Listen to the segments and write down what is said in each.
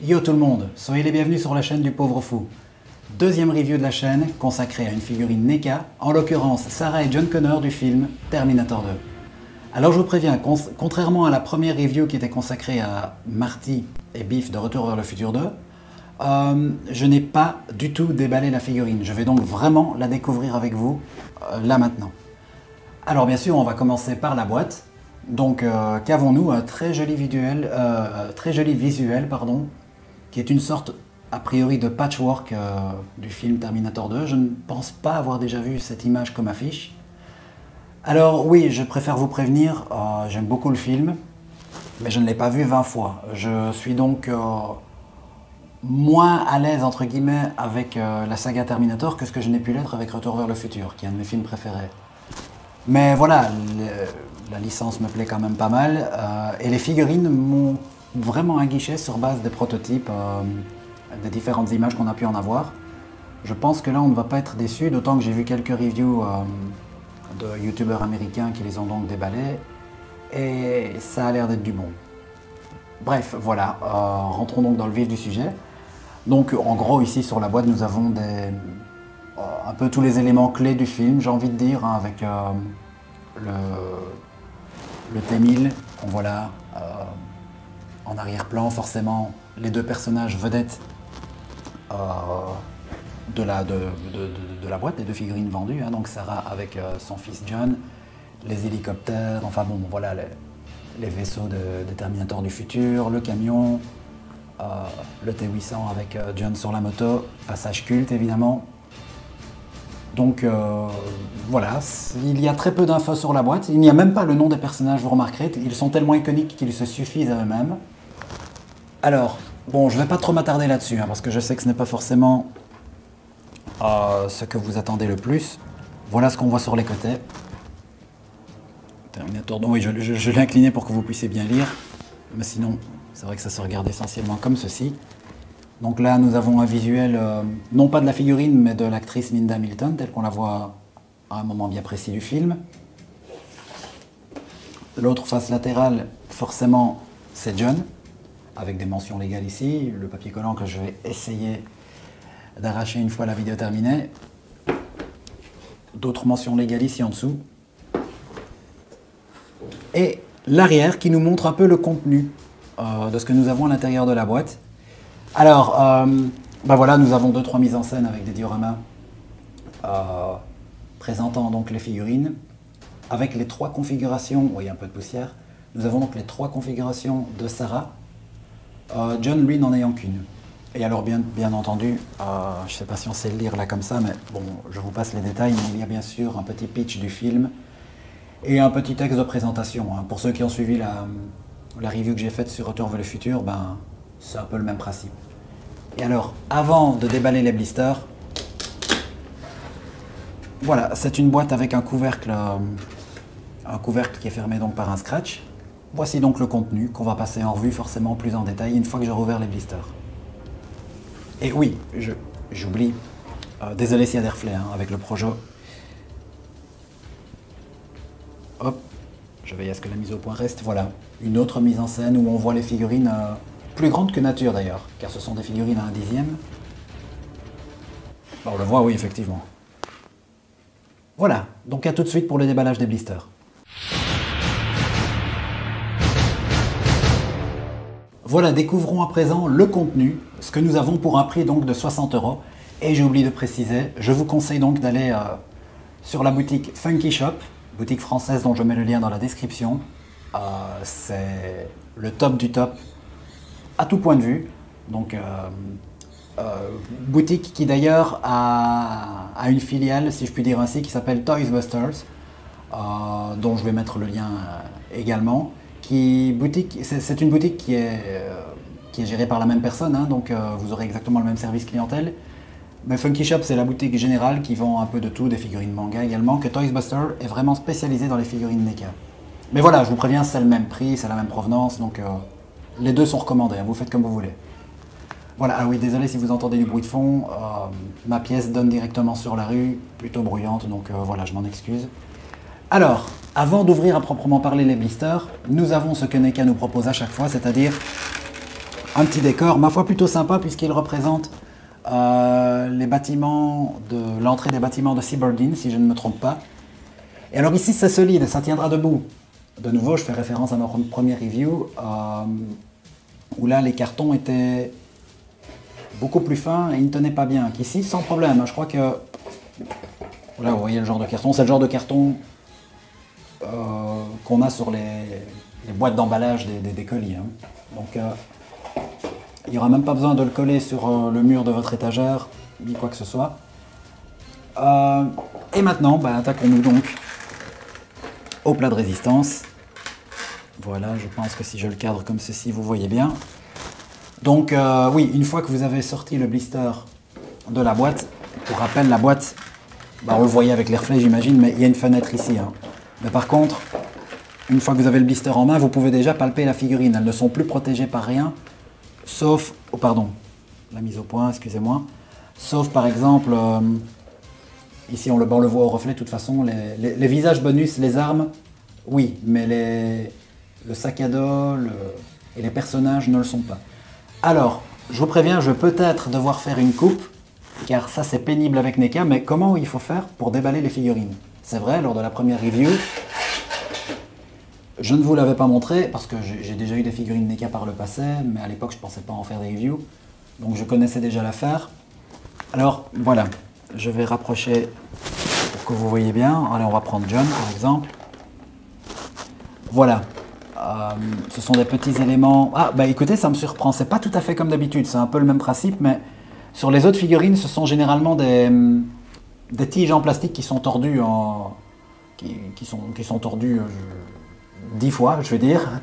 Yo tout le monde, soyez les bienvenus sur la chaîne du Pauvre Fou. Deuxième review de la chaîne consacrée à une figurine NECA, en l'occurrence Sarah et John Connor du film Terminator 2. Alors je vous préviens, contrairement à la première review qui était consacrée à Marty et Biff de Retour vers le futur 2, je n'ai pas du tout déballé la figurine. Je vais donc vraiment la découvrir avec vous, là maintenant. Alors bien sûr, on va commencer par la boîte. Donc qu'avons-nous? Un très joli visuel, qui est une sorte a priori de patchwork du film Terminator 2. Je ne pense pas avoir déjà vu cette image comme affiche. Alors oui, je préfère vous prévenir, j'aime beaucoup le film, mais je ne l'ai pas vu 20 fois. Je suis donc moins à l'aise entre guillemets avec la saga Terminator que ce que je n'ai pu l'être avec Retour vers le futur, qui est un de mes films préférés. Mais voilà, la licence me plaît quand même pas mal, et les figurines m'ont vraiment aguiché sur base des prototypes, des différentes images qu'on a pu en avoir. Je pense que là on ne va pas être déçu, d'autant que j'ai vu quelques reviews de youtubeurs américains qui les ont donc déballés, et ça a l'air d'être du bon. Bref, voilà, rentrons donc dans le vif du sujet. Donc en gros ici sur la boîte nous avons un peu tous les éléments clés du film, j'ai envie de dire, hein, avec le T-1000, on voit là en arrière-plan, forcément les deux personnages vedettes de la boîte, les deux figurines vendues, hein, donc Sarah avec son fils John, les hélicoptères, enfin bon, voilà, les vaisseaux de Terminator du futur, le camion, le T-800 avec John sur la moto, passage culte évidemment. Donc voilà, il y a très peu d'infos sur la boîte, il n'y a même pas le nom des personnages, vous remarquerez, ils sont tellement iconiques qu'ils se suffisent à eux-mêmes. Alors, bon, je ne vais pas trop m'attarder là-dessus, hein, parce que je sais que ce n'est pas forcément ce que vous attendez le plus. Voilà ce qu'on voit sur les côtés. Terminator, donc oui, je l'ai incliné pour que vous puissiez bien lire, mais sinon, c'est vrai que ça se regarde essentiellement comme ceci. Donc là, nous avons un visuel, non pas de la figurine, mais de l'actrice Linda Hamilton, telle qu'on la voit à un moment bien précis du film. L'autre face latérale, forcément, c'est John, avec des mentions légales ici, le papier collant que je vais essayer d'arracher une fois la vidéo terminée. D'autres mentions légales ici en dessous. Et l'arrière qui nous montre un peu le contenu de ce que nous avons à l'intérieur de la boîte. Alors, ben voilà, nous avons 2-3 mises en scène avec des dioramas présentant donc les figurines, avec les 3 configurations, oui, un peu de poussière, nous avons donc les 3 configurations de Sarah, John lui n'en ayant qu'une. Et alors bien entendu, je ne sais pas si on sait le lire là comme ça, mais bon, je vous passe les détails, mais il y a bien sûr un petit pitch du film et un petit texte de présentation, hein. Pour ceux qui ont suivi la review que j'ai faite sur Retour vers le futur, ben, c'est un peu le même principe. Et alors, avant de déballer les blisters, voilà, c'est une boîte avec un couvercle qui est fermé donc par un scratch. Voici donc le contenu qu'on va passer en revue forcément plus en détail une fois que j'aurai ouvert les blisters. Et oui, j'oublie, désolé s'il y a des reflets, hein, avec le Projo. Hop, je veille à ce que la mise au point reste. Voilà, une autre mise en scène où on voit les figurines plus grandes que nature d'ailleurs, car ce sont des figurines à 1/10. Bon, on le voit, oui, effectivement. Voilà, donc à tout de suite pour le déballage des blisters. Voilà, découvrons à présent le contenu, ce que nous avons pour un prix donc de 60 €. Et j'ai oublié de préciser, je vous conseille donc d'aller sur la boutique Funky Shop, boutique française dont je mets le lien dans la description. C'est le top du top à tout point de vue. Donc boutique qui d'ailleurs a une filiale, si je puis dire ainsi, qui s'appelle Toys Busters, dont je vais mettre le lien également. C'est une boutique qui est gérée par la même personne, hein, donc vous aurez exactement le même service clientèle. Mais Funky Shop, c'est la boutique générale qui vend un peu de tout, des figurines manga également, que Toys Buster est vraiment spécialisé dans les figurines NECA. Mais voilà, je vous préviens, c'est le même prix, c'est la même provenance, donc les deux sont recommandés, hein, vous faites comme vous voulez. Voilà, ah oui, désolé si vous entendez du bruit de fond, ma pièce donne directement sur la rue, plutôt bruyante, donc voilà, je m'en excuse. Alors, avant d'ouvrir à proprement parler les blisters, nous avons ce que NECA nous propose à chaque fois, c'est-à-dire un petit décor, ma foi plutôt sympa, puisqu'il représente les bâtiments de l'entrée des bâtiments de Cyberdyne, si je ne me trompe pas. Et alors ici, c'est solide et ça tiendra debout. De nouveau, je fais référence à ma première review, où là, les cartons étaient beaucoup plus fins et ils ne tenaient pas bien. Qu'ici, sans problème, je crois que... Voilà, vous voyez le genre de carton. C'est le genre de carton qu'on a sur les boîtes d'emballage des colis. Hein. Donc, il n'y aura même pas besoin de le coller sur le mur de votre étagère, ni quoi que ce soit. Et maintenant, attaquons-nous donc au plat de résistance. Voilà, je pense que si je le cadre comme ceci, vous voyez bien. Donc, oui, une fois que vous avez sorti le blister de la boîte, pour rappel, la boîte, on le voyait avec les reflets, j'imagine, mais il y a une fenêtre ici. Hein. Mais par contre, une fois que vous avez le blister en main, vous pouvez déjà palper la figurine. Elles ne sont plus protégées par rien, sauf... Oh, pardon, la mise au point, excusez-moi. Sauf, par exemple, ici, on le voit au reflet, de toute façon, les visages bonus, les armes, oui, mais le sac à dos et les personnages ne le sont pas. Alors, je vous préviens, je vais peut-être devoir faire une coupe, car ça c'est pénible avec NECA, mais comment il faut faire pour déballer les figurines? C'est vrai, lors de la première review, je ne vous l'avais pas montré, parce que j'ai déjà eu des figurines NECA par le passé, mais à l'époque je ne pensais pas en faire des reviews, donc je connaissais déjà l'affaire. Alors, voilà, je vais rapprocher pour que vous voyez bien. Allez, on va prendre John par exemple. Voilà. Ce sont des petits éléments... Ah, écoutez, ça me surprend. C'est pas tout à fait comme d'habitude. C'est un peu le même principe, mais sur les autres figurines, ce sont généralement des tiges en plastique qui sont tordues qui sont tordues 10 fois, je veux dire.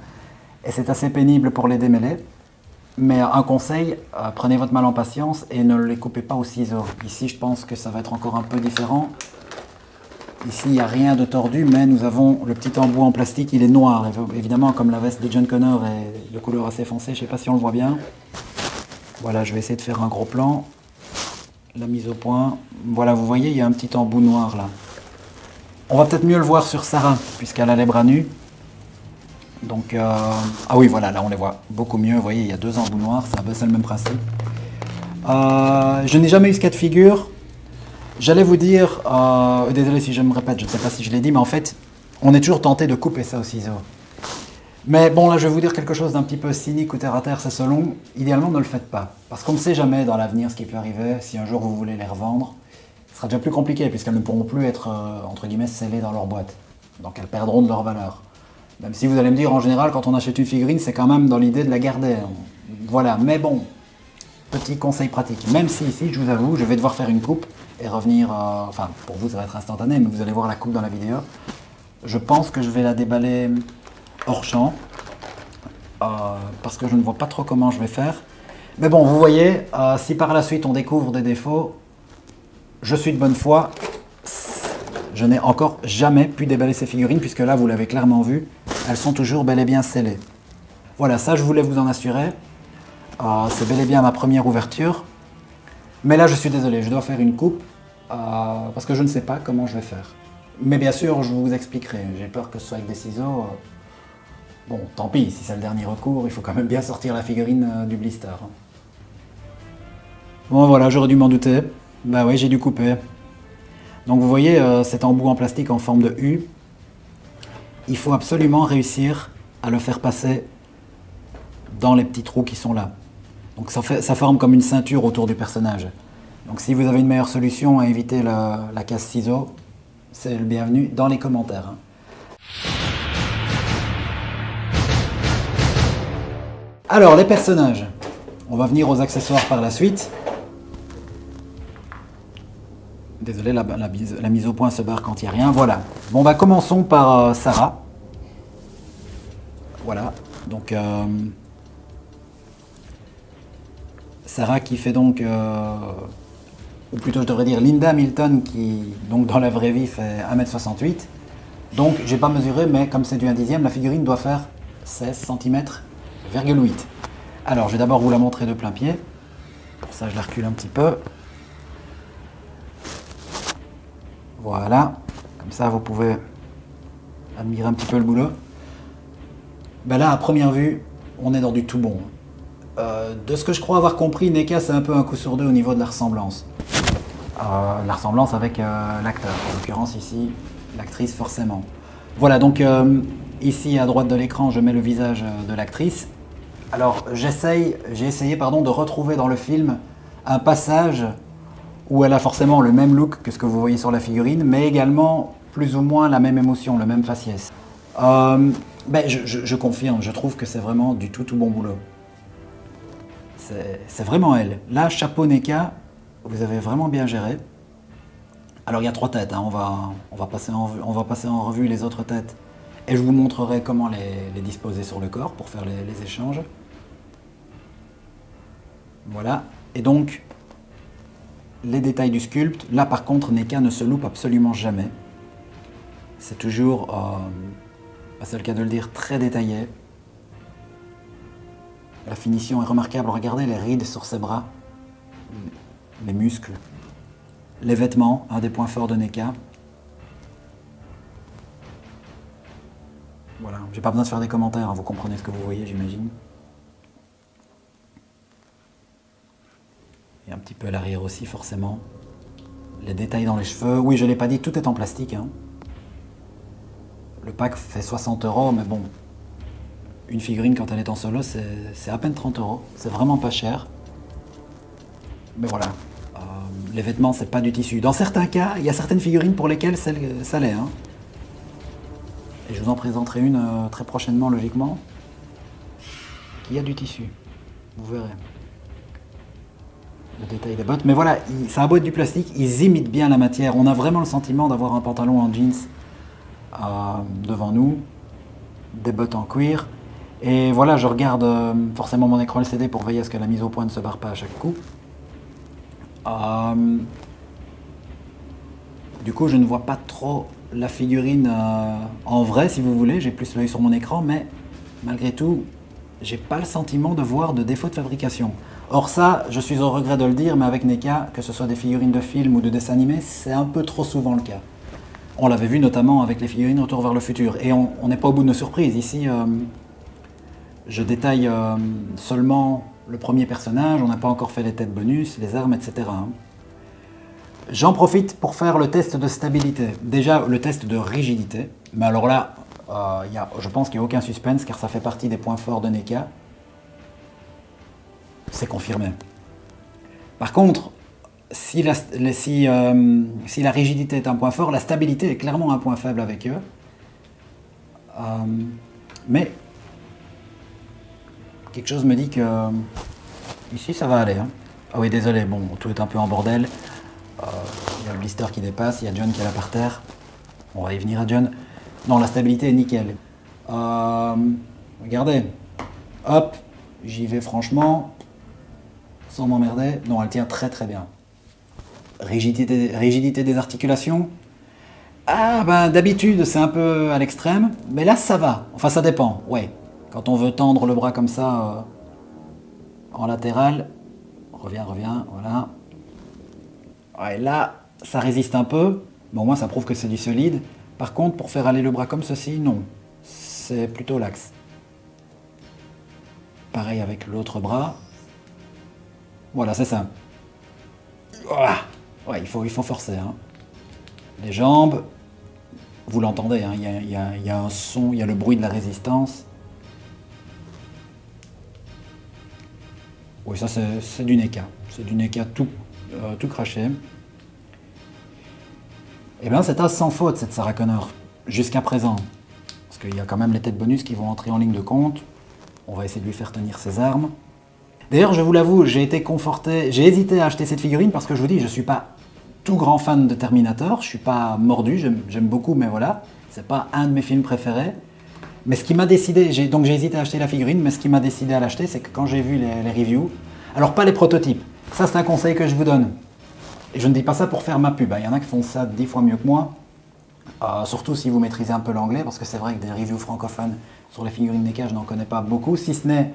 Et c'est assez pénible pour les démêler. Mais un conseil, prenez votre mal en patience et ne les coupez pas au ciseau. Ici, je pense que ça va être encore un peu différent. Ici, il n'y a rien de tordu, mais nous avons le petit embout en plastique, il est noir. Évidemment, comme la veste de John Connor est de couleur assez foncée, je ne sais pas si on le voit bien. Voilà, je vais essayer de faire un gros plan. La mise au point. Voilà, vous voyez, il y a un petit embout noir là. On va peut-être mieux le voir sur Sarah, puisqu'elle a les bras nus. Donc, ah oui, voilà, là on les voit beaucoup mieux. Vous voyez, il y a 2 embouts noirs, c'est le même principe. Je n'ai jamais eu ce cas de figure. J'allais vous dire, désolé si je me répète, je ne sais pas si je l'ai dit, mais en fait, on est toujours tenté de couper ça au ciseau. Mais bon, là, je vais vous dire quelque chose d'un petit peu cynique ou terre à terre, c'est selon. Idéalement, ne le faites pas. Parce qu'on ne sait jamais dans l'avenir ce qui peut arriver. Si un jour vous voulez les revendre, ce sera déjà plus compliqué, puisqu'elles ne pourront plus être, entre guillemets, scellées dans leur boîte. Donc elles perdront de leur valeur. Même si vous allez me dire, en général, quand on achète une figurine, c'est quand même dans l'idée de la garder. Voilà, mais bon, petit conseil pratique. Même si ici, je vous avoue, je vais devoir faire une coupe et revenir, enfin pour vous ça va être instantané, mais vous allez voir la coupe dans la vidéo. Je pense que je vais la déballer hors champ, parce que je ne vois pas trop comment je vais faire. Mais bon, vous voyez, si par la suite on découvre des défauts, je suis de bonne foi. Je n'ai encore jamais pu déballer ces figurines, puisque là, vous l'avez clairement vu, elles sont toujours bel et bien scellées. Voilà, ça je voulais vous en assurer. C'est bel et bien ma première ouverture. Mais là, je suis désolé, je dois faire une coupe, parce que je ne sais pas comment je vais faire. Mais bien sûr, je vous expliquerai. J'ai peur que ce soit avec des ciseaux. Bon, tant pis, si c'est le dernier recours, il faut quand même bien sortir la figurine du blister. Bon, voilà, j'aurais dû m'en douter. Bah oui, j'ai dû couper. Donc vous voyez cet embout en plastique en forme de U. Il faut absolument réussir à le faire passer dans les petits trous qui sont là. Donc ça forme comme une ceinture autour du personnage. Donc si vous avez une meilleure solution à éviter la casse ciseaux, c'est le bienvenu dans les commentaires. Alors les personnages, on va venir aux accessoires par la suite. Désolé, la mise au point se barre quand il n'y a rien. Voilà. Bon, commençons par Sarah. Voilà. Donc, Sarah qui fait donc, ou plutôt je devrais dire Linda Hamilton qui, donc dans la vraie vie, fait 1m68. Donc, j'ai pas mesuré, mais comme c'est du 1/10, la figurine doit faire 16 cm,8. Alors, je vais d'abord vous la montrer de plein pied. Pour ça, je la recule un petit peu. Voilà, comme ça vous pouvez admirer un petit peu le boulot. Ben là, à première vue, on est dans du tout bon. De ce que je crois avoir compris, NECA c'est un peu un coup sur deux au niveau de la ressemblance. La ressemblance avec l'acteur, en l'occurrence ici, l'actrice forcément. Voilà, donc ici à droite de l'écran, je mets le visage de l'actrice. Alors j'ai essayé de retrouver dans le film un passage où elle a forcément le même look que ce que vous voyez sur la figurine, mais également plus ou moins la même émotion, le même faciès. Je confirme, je trouve que c'est vraiment du tout bon boulot. C'est vraiment elle. Là, chapeau NECA, vous avez vraiment bien géré. Alors il y a 3 têtes, hein. On va passer en revue les autres têtes et je vous montrerai comment les disposer sur le corps pour faire les échanges. Voilà, et donc les détails du sculpte, là par contre NECA ne se loupe absolument jamais. C'est toujours, c'est le cas de le dire, très détaillé. La finition est remarquable, regardez les rides sur ses bras, les muscles, les vêtements, un des points forts de NECA. Voilà, j'ai pas besoin de faire des commentaires, hein, vous comprenez ce que vous voyez j'imagine. Et un petit peu à l'arrière aussi forcément. Les détails dans les cheveux, oui je l'ai pas dit, tout est en plastique. Hein. Le pack fait 60 €, mais bon, une figurine quand elle est en solo c'est à peine 30 €, c'est vraiment pas cher. Mais voilà, les vêtements c'est pas du tissu. Dans certains cas, il y a certaines figurines pour lesquelles ça l'est. Hein. Et je vous en présenterai une très prochainement logiquement, qui a du tissu, vous verrez. Le détail des bottes, mais voilà, ça a beau être du plastique, ils imitent bien la matière. On a vraiment le sentiment d'avoir un pantalon en jeans devant nous, des bottes en cuir. Et voilà, je regarde forcément mon écran LCD pour veiller à ce que la mise au point ne se barre pas à chaque coup. Du coup, je ne vois pas trop la figurine en vrai, si vous voulez. J'ai plus l'œil sur mon écran, mais malgré tout, j'ai pas le sentiment de voir de défaut de fabrication. Or ça, je suis au regret de le dire, mais avec NECA, que ce soit des figurines de films ou de dessins animés, c'est un peu trop souvent le cas. On l'avait vu notamment avec les figurines Retour vers le futur. Et on n'est pas au bout de nos surprises. Ici, je détaille seulement le premier personnage, on n'a pas encore fait les têtes bonus, les armes, etc. J'en profite pour faire le test de stabilité. Déjà, le test de rigidité. Mais alors là, je pense qu'il n'y a aucun suspense, car ça fait partie des points forts de NECA. C'est confirmé. Par contre, si la rigidité est un point fort, la stabilité est clairement un point faible avec eux. Mais quelque chose me dit que ici ça va aller. Hein. Ah oui, désolé, bon, tout est un peu en bordel. Il y a le blister qui dépasse, il y a John qui est là par terre. On va y venir à John. Non, la stabilité est nickel. Regardez. Hop, j'y vais franchement. Sans m'emmerder. Non, elle tient très bien. Rigidité des articulations. Ah, ben d'habitude c'est un peu à l'extrême. Mais là ça va. Enfin ça dépend, ouais. Quand on veut tendre le bras comme ça en latéral. Reviens, voilà. Ouais, là, ça résiste un peu. Bon, moi, ça prouve que c'est du solide. Par contre, pour faire aller le bras comme ceci, non. C'est plutôt laxe. Pareil avec l'autre bras. Voilà, c'est ça. Ouais, il faut forcer. Hein. Les jambes, vous l'entendez, hein, il y a un son, il y a le bruit de la résistance. Oui, ça c'est du NECA. C'est du NECA tout craché. Eh bien, c'est sans faute cette Sarah Connor, jusqu'à présent. Parce qu'il y a quand même les têtes bonus qui vont entrer en ligne de compte. On va essayer de lui faire tenir ses armes. D'ailleurs, je vous l'avoue, j'ai été conforté, j'ai hésité à acheter cette figurine parce que je vous dis, je ne suis pas tout grand fan de Terminator, je ne suis pas mordu, j'aime beaucoup, mais voilà, c'est pas un de mes films préférés. Mais ce qui m'a décidé, donc j'ai hésité à acheter la figurine, mais ce qui m'a décidé à l'acheter, c'est que quand j'ai vu les reviews, alors pas les prototypes, ça c'est un conseil que je vous donne. Et je ne dis pas ça pour faire ma pub, il y en a qui font ça 10 fois mieux que moi, surtout si vous maîtrisez un peu l'anglais, parce que c'est vrai que des reviews francophones sur les figurines NECA, je n'en connais pas beaucoup, si ce n'est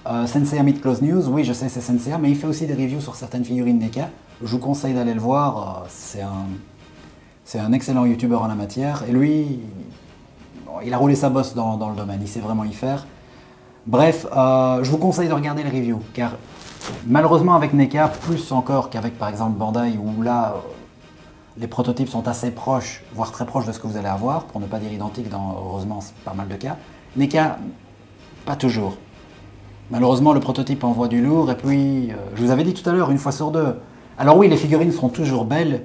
Senseiya Meet Close News, oui je sais c'est Senseiya, mais il fait aussi des reviews sur certaines figurines NECA, je vous conseille d'aller le voir, c'est un excellent youtubeur en la matière, et lui, il a roulé sa bosse dans le domaine, il sait vraiment y faire. Bref, je vous conseille de regarder les reviews, car malheureusement avec NECA, plus encore qu'avec par exemple Bandai, où là, les prototypes sont assez proches, voire très proches de ce que vous allez avoir, pour ne pas dire identiques dans, heureusement, c'est pas mal de cas. NECA, pas toujours. Malheureusement, le prototype envoie du lourd, et puis, je vous avais dit tout à l'heure, une fois sur deux. Alors oui, les figurines seront toujours belles,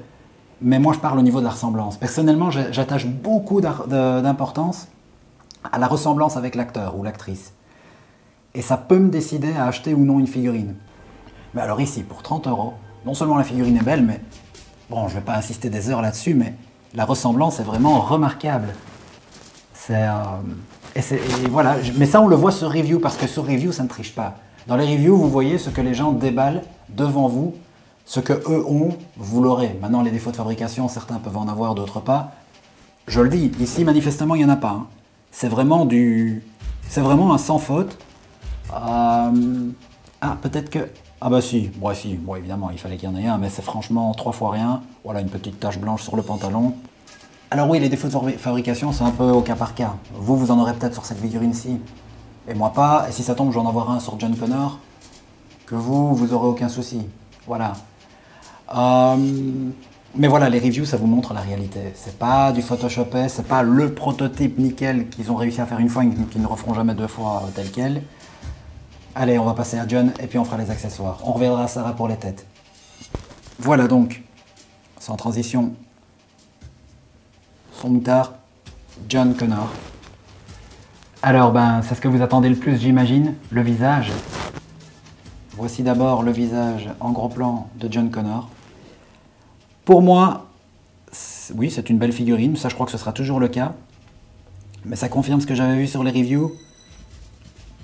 mais moi je parle au niveau de la ressemblance. Personnellement, j'attache beaucoup d'importance à la ressemblance avec l'acteur ou l'actrice. Et ça peut me décider à acheter ou non une figurine. Mais alors ici, pour 30 €, non seulement la figurine est belle, mais bon, je ne vais pas insister des heures là-dessus, mais la ressemblance est vraiment remarquable. Et voilà, mais ça on le voit sur review, parce que sur review ça ne triche pas. Dans les reviews, vous voyez ce que les gens déballent devant vous, ce que eux ont, vous l'aurez. Maintenant, les défauts de fabrication, certains peuvent en avoir, d'autres pas. Je le dis, ici manifestement il n'y en a pas. Hein. C'est vraiment un sans faute. Ah, peut-être que... Ah bah si, bon, évidemment, il fallait qu'il y en ait un, mais c'est franchement 3 fois rien. Voilà, une petite tache blanche sur le pantalon. Alors oui, les défauts de fabrication, c'est un peu au cas par cas. Vous en aurez peut-être sur cette figurine-ci, et moi pas. Et si ça tombe, j'en avoir un sur John Connor, que vous aurez aucun souci. Voilà. Mais voilà, les reviews, ça vous montre la réalité. C'est pas du photoshopé, c'est pas le prototype nickel qu'ils ont réussi à faire une fois et qu'ils ne referont jamais deux fois tel quel. Allez, on va passer à John et puis on fera les accessoires. On reviendra à Sarah pour les têtes. Voilà donc, sans transition, son moutard, John Connor. Alors, c'est ce que vous attendez le plus, j'imagine, le visage. Voici d'abord le visage en gros plan de John Connor. Pour moi, oui, c'est une belle figurine, ça je crois que ce sera toujours le cas. Mais ça confirme ce que j'avais vu sur les reviews.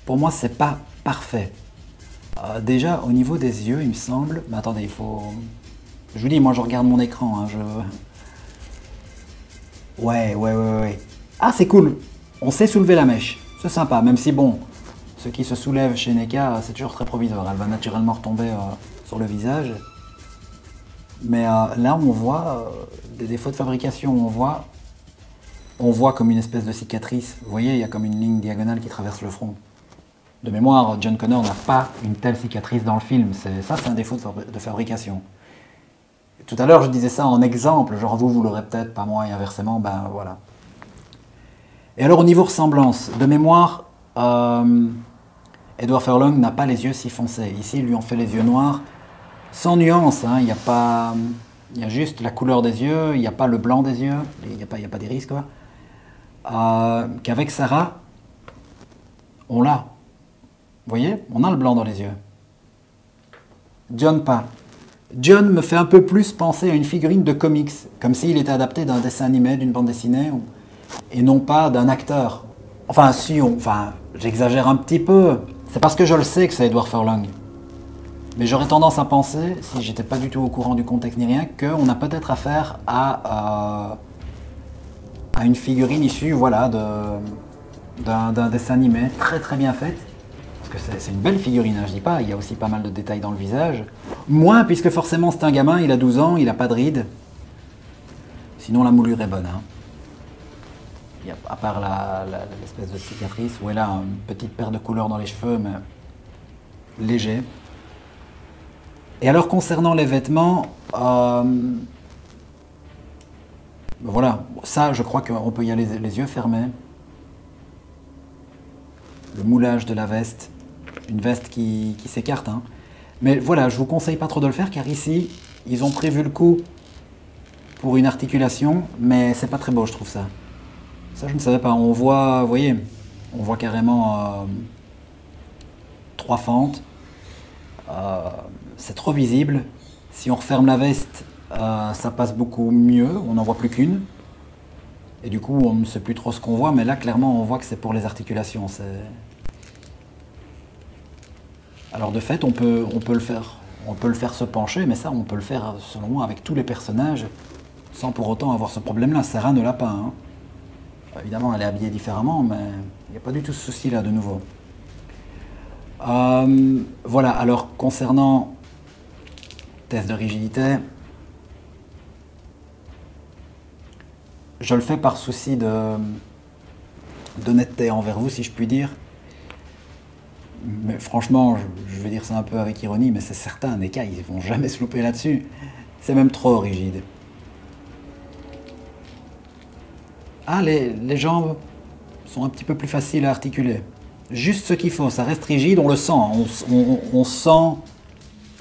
Pour moi, c'est pas parfait. Déjà, au niveau des yeux, il me semble... Mais attendez, il faut... Je vous dis, moi je regarde mon écran, hein, Ouais. Ah, c'est cool. On sait soulever la mèche. C'est sympa, même si bon, ce qui se soulève chez NECA, c'est toujours très provisoire. Elle va naturellement retomber sur le visage. Mais là, on voit des défauts de fabrication. On voit comme une espèce de cicatrice. Vous voyez, il y a comme une ligne diagonale qui traverse le front. De mémoire, John Connor n'a pas une telle cicatrice dans le film. Ça, c'est un défaut de fabrication. Tout à l'heure, je disais ça en exemple, genre vous l'aurez peut-être, pas moi, et inversement, voilà. Et alors, au niveau ressemblance, de mémoire, Edward Furlong n'a pas les yeux si foncés. Ici, ils lui ont fait les yeux noirs, sans nuance, hein, il y a juste la couleur des yeux, il n'y a pas le blanc des yeux, il n'y a pas d'iris, quoi. Qu'avec Sarah, on l'a. Vous voyez, on a le blanc dans les yeux. John, pas. John me fait un peu plus penser à une figurine de comics, comme s'il était adapté d'un dessin animé, d'une bande dessinée, et non pas d'un acteur. Enfin, j'exagère un petit peu. C'est parce que je le sais que c'est Edward Furlong. Mais j'aurais tendance à penser, si j'étais pas du tout au courant du contexte ni rien, qu'on a peut-être affaire à une figurine issue, voilà, d'un dessin animé très très bien fait. Parce que c'est une belle figurine, hein, je dis pas, il y a aussi pas mal de détails dans le visage. Moins, puisque forcément c'est un gamin, il a 12 ans, il n'a pas de rides. Sinon la moulure est bonne. Hein. Il y a, à part l'espèce de cicatrice, où elle a une petite paire de couleurs dans les cheveux, mais léger. Et alors concernant les vêtements, voilà, ça je crois qu'on peut y aller les yeux fermés. Le moulage de la veste, une veste qui s'écarte. Hein. Mais voilà, je vous conseille pas trop de le faire, car ici, ils ont prévu le coup pour une articulation, mais c'est pas très beau, je trouve ça. Ça, je ne savais pas. On voit, vous voyez, on voit carrément 3 fentes. C'est trop visible. Si on referme la veste, ça passe beaucoup mieux. On n'en voit plus qu'une. Et du coup, on ne sait plus trop ce qu'on voit. Mais là, clairement, on voit que c'est pour les articulations. Alors de fait, on peut le faire se pencher. Mais ça, on peut le faire, selon moi, avec tous les personnages, sans pour autant avoir ce problème-là. Sarah ne l'a pas. Hein. Évidemment, elle est habillée différemment, mais il n'y a pas du tout ce souci-là, de nouveau. Voilà, alors concernant test de rigidité, je le fais par souci d'honnêteté envers vous, si je puis dire. Mais franchement, je vais dire ça un peu avec ironie, mais c'est certain, NECA, ils vont jamais se louper là-dessus. C'est même trop rigide. Ah, les jambes sont un petit peu plus faciles à articuler. Juste ce qu'il faut, ça reste rigide, on le sent. On sent,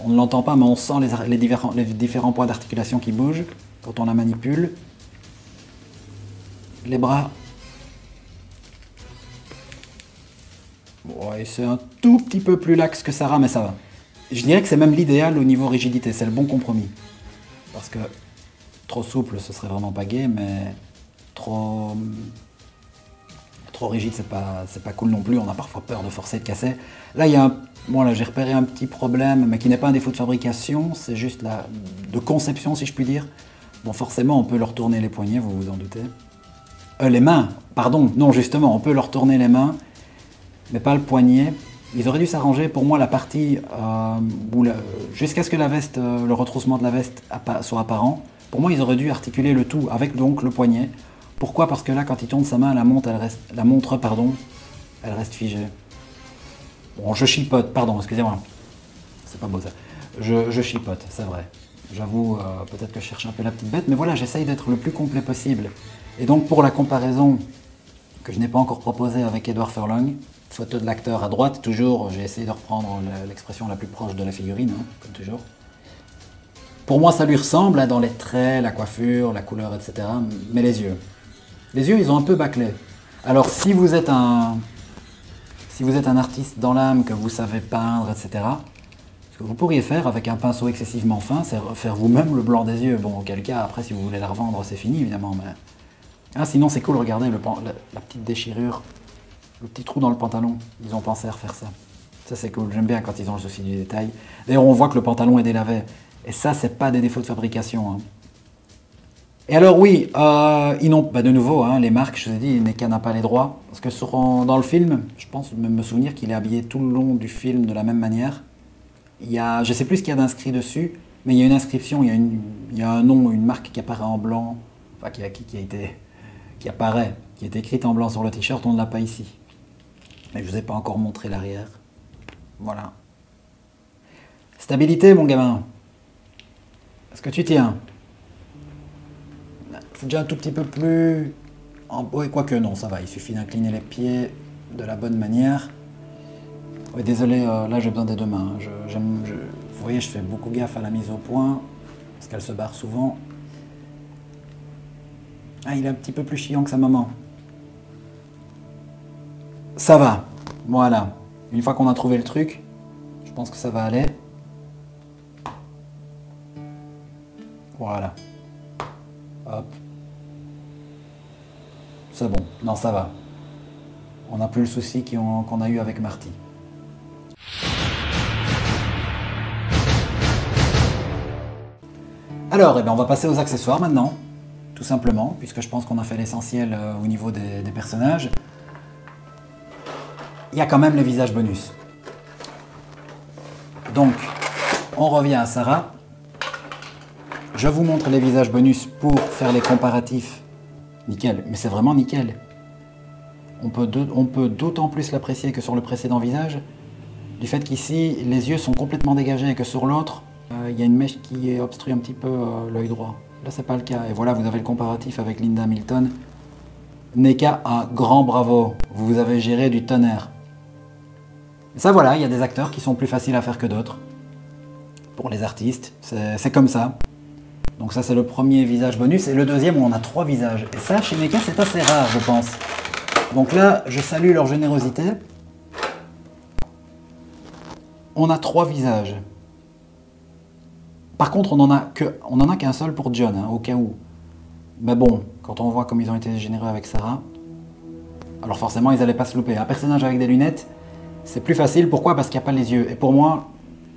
on ne l'entend pas, mais on sent les différents points d'articulation qui bougent quand on la manipule. Les bras. Ouais, c'est un tout petit peu plus lax que Sarah, mais ça va. Je dirais que c'est même l'idéal au niveau rigidité, c'est le bon compromis. Parce que trop souple, ce serait vraiment pas gai, mais trop rigide, c'est pas cool non plus. On a parfois peur de forcer, de casser. Là, bon, là, j'ai repéré un petit problème, mais qui n'est pas un défaut de fabrication, c'est juste de conception, si je puis dire. Bon, forcément, on peut leur tourner les poignets, vous vous en doutez. Les mains, pardon, non, justement, on peut leur tourner les mains, mais pas le poignet. Ils auraient dû s'arranger, pour moi, la partie jusqu'à ce que la veste, le retroussement de la veste soit apparent. Pour moi, ils auraient dû articuler le tout avec donc le poignet. Pourquoi? Parce que là, quand il tourne sa main, la montre, elle reste figée. Bon, je chipote, pardon, excusez-moi. C'est pas beau ça. Je chipote, c'est vrai. J'avoue, peut-être que je cherche un peu la petite bête, mais voilà, j'essaye d'être le plus complet possible. Et donc, pour la comparaison que je n'ai pas encore proposée avec Edward Furlong, photo de l'acteur à droite, toujours, j'ai essayé de reprendre l'expression la plus proche de la figurine, hein, comme toujours. Pour moi, ça lui ressemble hein, dans les traits, la coiffure, la couleur, etc. Mais les yeux. Les yeux, ils ont un peu bâclé. Alors, si vous êtes un artiste dans l'âme, que vous savez peindre, etc., ce que vous pourriez faire avec un pinceau excessivement fin, c'est refaire vous-même le blanc des yeux. Bon, auquel cas, après, si vous voulez la revendre, c'est fini, évidemment. Mais... Ah, sinon, c'est cool, regardez la petite déchirure, le petit trou dans le pantalon. Ils ont pensé à refaire ça. Ça, c'est cool. J'aime bien quand ils ont le souci du détail. D'ailleurs, on voit que le pantalon est délavé. Et ça, c'est pas des défauts de fabrication. Hein. Et alors oui, ils n'ont pas de nouveau, hein, les marques, je vous ai dit, NECA n'a pas les droits. Parce que dans le film, je pense me souvenir qu'il est habillé tout le long du film de la même manière. Je ne sais plus ce qu'il y a d'inscrit dessus, mais il y a une inscription, il y a un nom, une marque qui apparaît en blanc, enfin qui est écrite en blanc sur le t-shirt, on ne l'a pas ici. Mais je ne vous ai pas encore montré l'arrière. Voilà. Stabilité, mon gamin. Est-ce que tu tiens? C'est déjà un tout petit peu plus... Oui, quoique non, ça va, il suffit d'incliner les pieds de la bonne manière. Oui, désolé, là j'ai besoin des deux mains. Vous voyez, je fais beaucoup gaffe à la mise au point, parce qu'elle se barre souvent. Ah, il est un petit peu plus chiant que sa maman. Ça va, voilà. Une fois qu'on a trouvé le truc, je pense que ça va aller. Voilà. Hop. C'est bon, non ça va. On n'a plus le souci qu'on a eu avec Marty. Alors, on va passer aux accessoires maintenant, tout simplement, puisque je pense qu'on a fait l'essentiel au niveau des personnages. Il y a quand même les visages bonus. Donc, on revient à Sarah. Je vous montre les visages bonus pour faire les comparatifs. Nickel, mais c'est vraiment nickel. On peut d'autant plus l'apprécier que sur le précédent visage, du fait qu'ici, les yeux sont complètement dégagés et que sur l'autre, il y a une mèche qui obstrue un petit peu l'œil droit. Là, c'est pas le cas. Et voilà, vous avez le comparatif avec Linda Hamilton. NECA, un grand bravo. Vous avez géré du tonnerre. Et ça, voilà, il y a des acteurs qui sont plus faciles à faire que d'autres. Pour les artistes, c'est comme ça. Donc ça, c'est le premier visage bonus. Et le deuxième, où on a 3 visages. Et ça, chez NECA, c'est assez rare, je pense. Donc là, je salue leur générosité. On a 3 visages. Par contre, on n'en a qu'un seul pour John, hein, au cas où. Mais bon, quand on voit comme ils ont été généreux avec Sarah, alors forcément, ils n'allaient pas se louper. Un personnage avec des lunettes, c'est plus facile. Pourquoi? Parce qu'il n'y a pas les yeux. Et pour moi,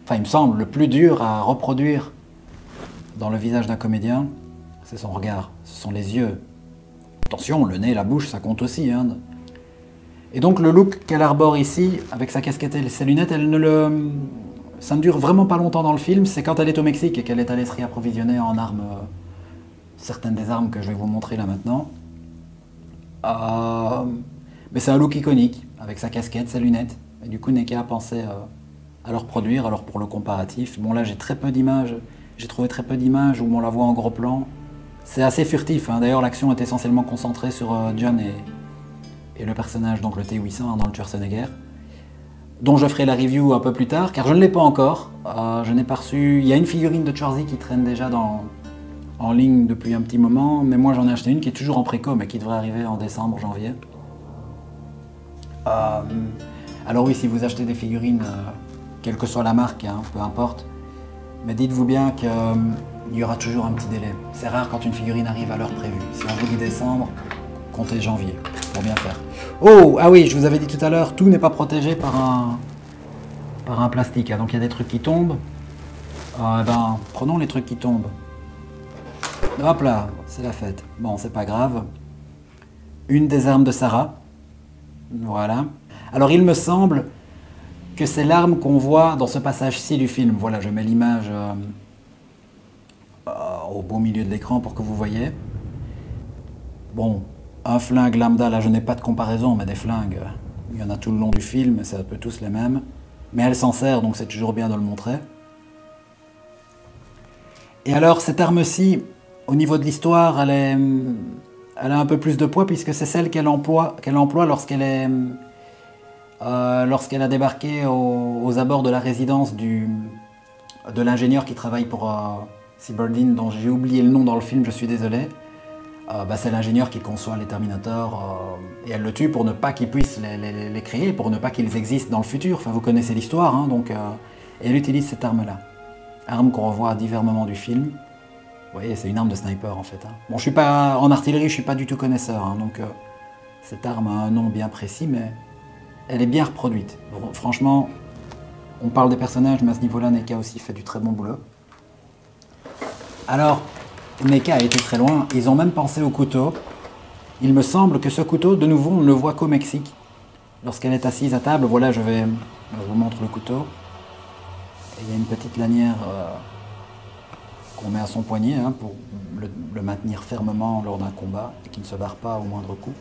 enfin, il me semble, le plus dur à reproduire dans le visage d'un comédien, c'est son regard, ce sont les yeux. Attention, le nez, la bouche, ça compte aussi. Hein. Et donc le look qu'elle arbore ici, avec sa casquette et ses lunettes, ça ne dure vraiment pas longtemps dans le film. C'est quand elle est au Mexique et qu'elle est allée se réapprovisionner en armes, certaines des armes que je vais vous montrer là maintenant. Mais c'est un look iconique, avec sa casquette, ses lunettes. Et du coup, NECA a pensé à le reproduire, alors pour le comparatif. Bon, là, j'ai très peu d'images. J'ai trouvé très peu d'images où on la voit en gros plan. C'est assez furtif, hein. D'ailleurs, l'action est essentiellement concentrée sur John et le personnage, donc le T-800 hein, dans le Schwarzenegger, dont je ferai la review un peu plus tard, car je ne l'ai pas encore. Je n'ai pas reçu... Il y a une figurine de Schwarzy qui traîne déjà en ligne depuis un petit moment, mais moi j'en ai acheté une qui est toujours en préco, mais qui devrait arriver en décembre, janvier. Alors oui, si vous achetez des figurines, quelle que soit la marque, hein, peu importe, mais dites-vous bien qu'il y aura toujours un petit délai. C'est rare quand une figurine arrive à l'heure prévue. Si on vous dit décembre, comptez janvier, pour bien faire. Oh, ah oui, je vous avais dit tout à l'heure, tout n'est pas protégé par un plastique. Hein. Donc il y a des trucs qui tombent. Prenons les trucs qui tombent. Hop là, c'est la fête. Bon, c'est pas grave. Une des armes de Sarah. Voilà. Alors il me semble que c'est l'arme qu'on voit dans ce passage-ci du film. Voilà, je mets l'image au beau milieu de l'écran pour que vous voyez. Bon, un flingue lambda, là je n'ai pas de comparaison, mais des flingues, il y en a tout le long du film, c'est un peu tous les mêmes. Mais elle s'en sert, donc c'est toujours bien de le montrer. Et alors, cette arme-ci, au niveau de l'histoire, elle a un peu plus de poids, puisque c'est celle qu'elle emploie lorsqu'elle a débarqué aux abords de la résidence de l'ingénieur qui travaille pour Cyberdyne, dont j'ai oublié le nom dans le film, je suis désolé. C'est l'ingénieur qui conçoit les Terminators et elle le tue pour ne pas qu'ils puissent les créer, pour ne pas qu'ils existent dans le futur. Enfin, vous connaissez l'histoire, hein, donc, et elle utilise cette arme-là. Arme qu'on revoit à divers moments du film. Vous voyez, c'est une arme de sniper en fait. Hein. Bon, je suis pas en artillerie, je suis pas du tout connaisseur, hein, donc cette arme a un nom bien précis, mais elle est bien reproduite. Franchement, on parle des personnages, mais à ce niveau-là, NECA aussi fait du très bon boulot. Alors, NECA a été très loin, ils ont même pensé au couteau. Il me semble que ce couteau, de nouveau, on ne le voit qu'au Mexique. Lorsqu'elle est assise à table, voilà, je vous montre le couteau. Et il y a une petite lanière qu'on met à son poignet hein, pour le maintenir fermement lors d'un combat et qu'il ne se barre pas au moindre coup.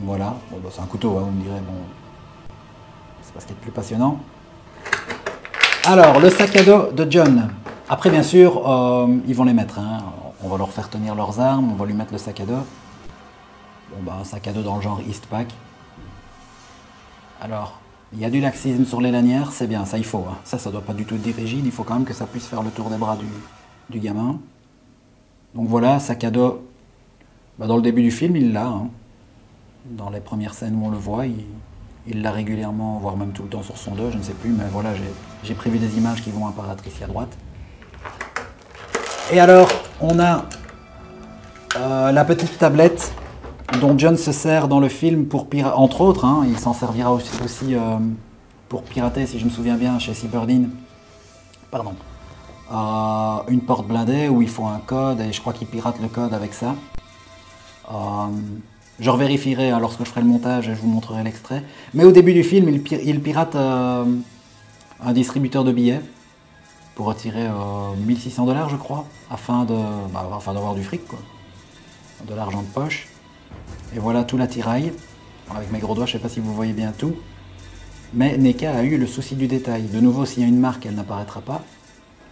Voilà, bon, c'est un couteau, hein, vous me direz, bon, c'est pas ce qui est le plus passionnant. Alors, le sac à dos de John. Après, bien sûr, ils vont les mettre. Hein. On va leur faire tenir leurs armes, on va lui mettre le sac à dos. Bon, un sac à dos dans le genre Eastpak. Alors, il y a du laxisme sur les lanières, c'est bien, ça il faut. Hein. Ça doit pas du tout être rigide, il faut quand même que ça puisse faire le tour des bras du gamin. Donc voilà, sac à dos. Dans le début du film, il l'a. Hein. Dans les premières scènes où on le voit, il l'a régulièrement, voire même tout le temps sur son dos, je ne sais plus, mais voilà, j'ai prévu des images qui vont apparaître ici à droite. Et alors, on a la petite tablette dont John se sert dans le film pour pirater, entre autres, hein, il s'en servira aussi pour pirater, si je me souviens bien, chez Cyberdyne. Pardon. Une porte blindée où il faut un code, et je crois qu'il pirate le code avec ça. Je revérifierai hein, lorsque je ferai le montage et je vous montrerai l'extrait. Mais au début du film, il pirate un distributeur de billets pour retirer 1600 $, je crois, afin d'avoir du fric, quoi. De l'argent de poche. Et voilà tout l'attirail. Avec mes gros doigts, je ne sais pas si vous voyez bien tout. Mais NECA a eu le souci du détail. De nouveau, s'il y a une marque, elle n'apparaîtra pas.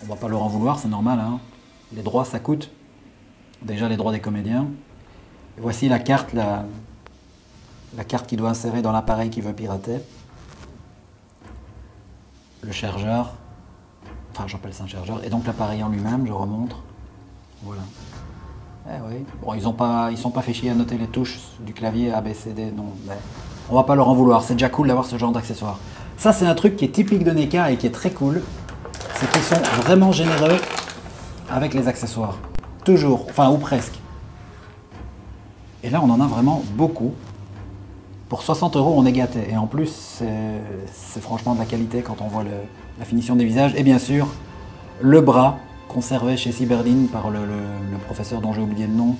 On ne va pas leur en vouloir, c'est normal. Hein. Les droits, ça coûte. Déjà, les droits des comédiens. Et voici la carte, la carte qui doit insérer dans l'appareil qui veut pirater. Le chargeur. Enfin, j'appelle ça un chargeur. Et donc l'appareil en lui-même, je remontre. Voilà. Eh oui. Bon, ils sont pas fait chier à noter les touches du clavier A, B, C, D, non. Mais on va pas leur en vouloir. C'est déjà cool d'avoir ce genre d'accessoires. Ça, c'est un truc qui est typique de NECA et qui est très cool. C'est qu'ils sont vraiment généreux avec les accessoires. Toujours. Enfin, ou presque. Et là, on en a vraiment beaucoup. Pour 60 €, on est gâté. Et en plus, c'est franchement de la qualité quand on voit la finition des visages. Et bien sûr, le bras conservé chez Cyberdyne par le professeur dont j'ai oublié le nom.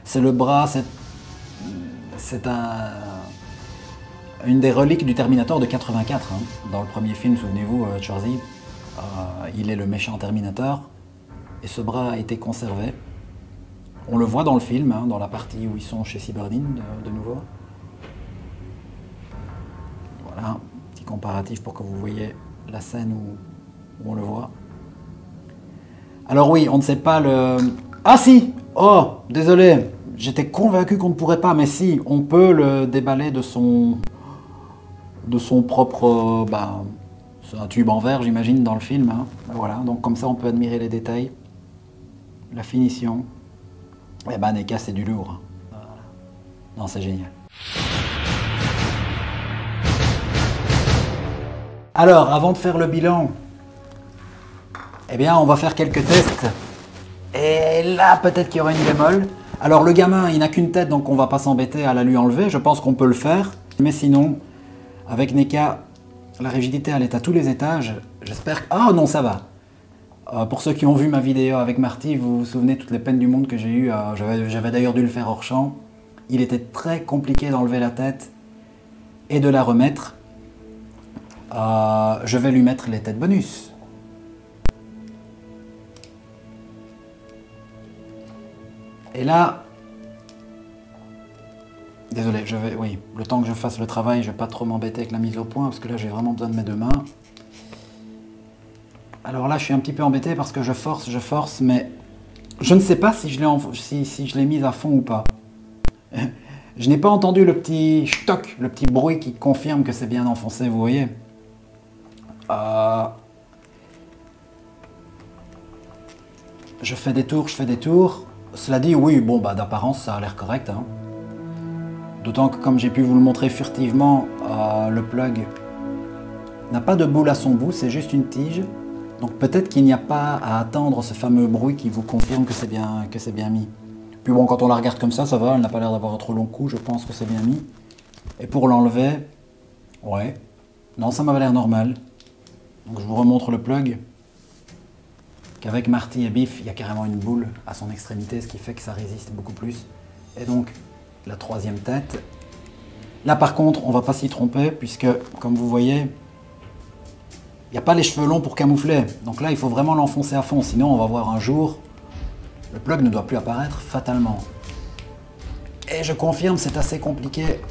C'est le bras, c'est une des reliques du Terminator de 84. Hein. Dans le premier film, souvenez-vous, Schwarzy, il est le méchant Terminator. Et ce bras a été conservé. On le voit dans le film, hein, dans la partie où ils sont chez Cyberdyne, de nouveau. Voilà, petit comparatif pour que vous voyez la scène où on le voit. Alors oui, on ne sait pas le... Ah si! Oh, désolé, j'étais convaincu qu'on ne pourrait pas, mais si, on peut le déballer de son propre... c'est un tube en verre, j'imagine, dans le film. Hein. Voilà, donc comme ça, on peut admirer les détails, la finition. Eh ben, NECA, c'est du lourd. Voilà. Non, c'est génial. Alors, avant de faire le bilan, eh bien, on va faire quelques tests. Et là, peut-être qu'il y aura une bémol. Alors, le gamin, il n'a qu'une tête, donc on va pas s'embêter à la lui enlever. Je pense qu'on peut le faire. Mais sinon, avec NECA, la rigidité, elle est à tous les étages. J'espère que... Ah non, ça va. Pour ceux qui ont vu ma vidéo avec Marty, vous vous souvenez toutes les peines du monde que j'ai eues. J'avais d'ailleurs dû le faire hors champ. Il était très compliqué d'enlever la tête et de la remettre. Je vais lui mettre les têtes bonus. Et là, désolé, oui, le temps que je fasse le travail, je ne vais pas trop m'embêter avec la mise au point, parce que là, j'ai vraiment besoin de mes deux mains. Alors là, je suis un petit peu embêté parce que je force, mais je ne sais pas si je l'ai mise à fond ou pas. Je n'ai pas entendu le petit stock, le petit bruit qui confirme que c'est bien enfoncé, vous voyez. Je fais des tours. Cela dit, oui, bon, d'apparence, ça a l'air correct. Hein. D'autant que, comme j'ai pu vous le montrer furtivement, le plug n'a pas de boule à son bout, c'est juste une tige. Donc peut-être qu'il n'y a pas à attendre ce fameux bruit qui vous confirme que c'est bien mis. Puis bon, quand on la regarde comme ça va, elle n'a pas l'air d'avoir un trop long coup, je pense que c'est bien mis. Et pour l'enlever, ouais, non, ça m'avait l'air normal. Donc je vous remontre le plug. Qu'avec Marty et Biff, il y a carrément une boule à son extrémité, ce qui fait que ça résiste beaucoup plus. Et donc, la troisième tête. Là par contre, on ne va pas s'y tromper, puisque, comme vous voyez, il n'y a pas les cheveux longs pour camoufler. Donc là, il faut vraiment l'enfoncer à fond, sinon on va voir un jour, le plug ne doit plus apparaître fatalement. Et je confirme, c'est assez compliqué.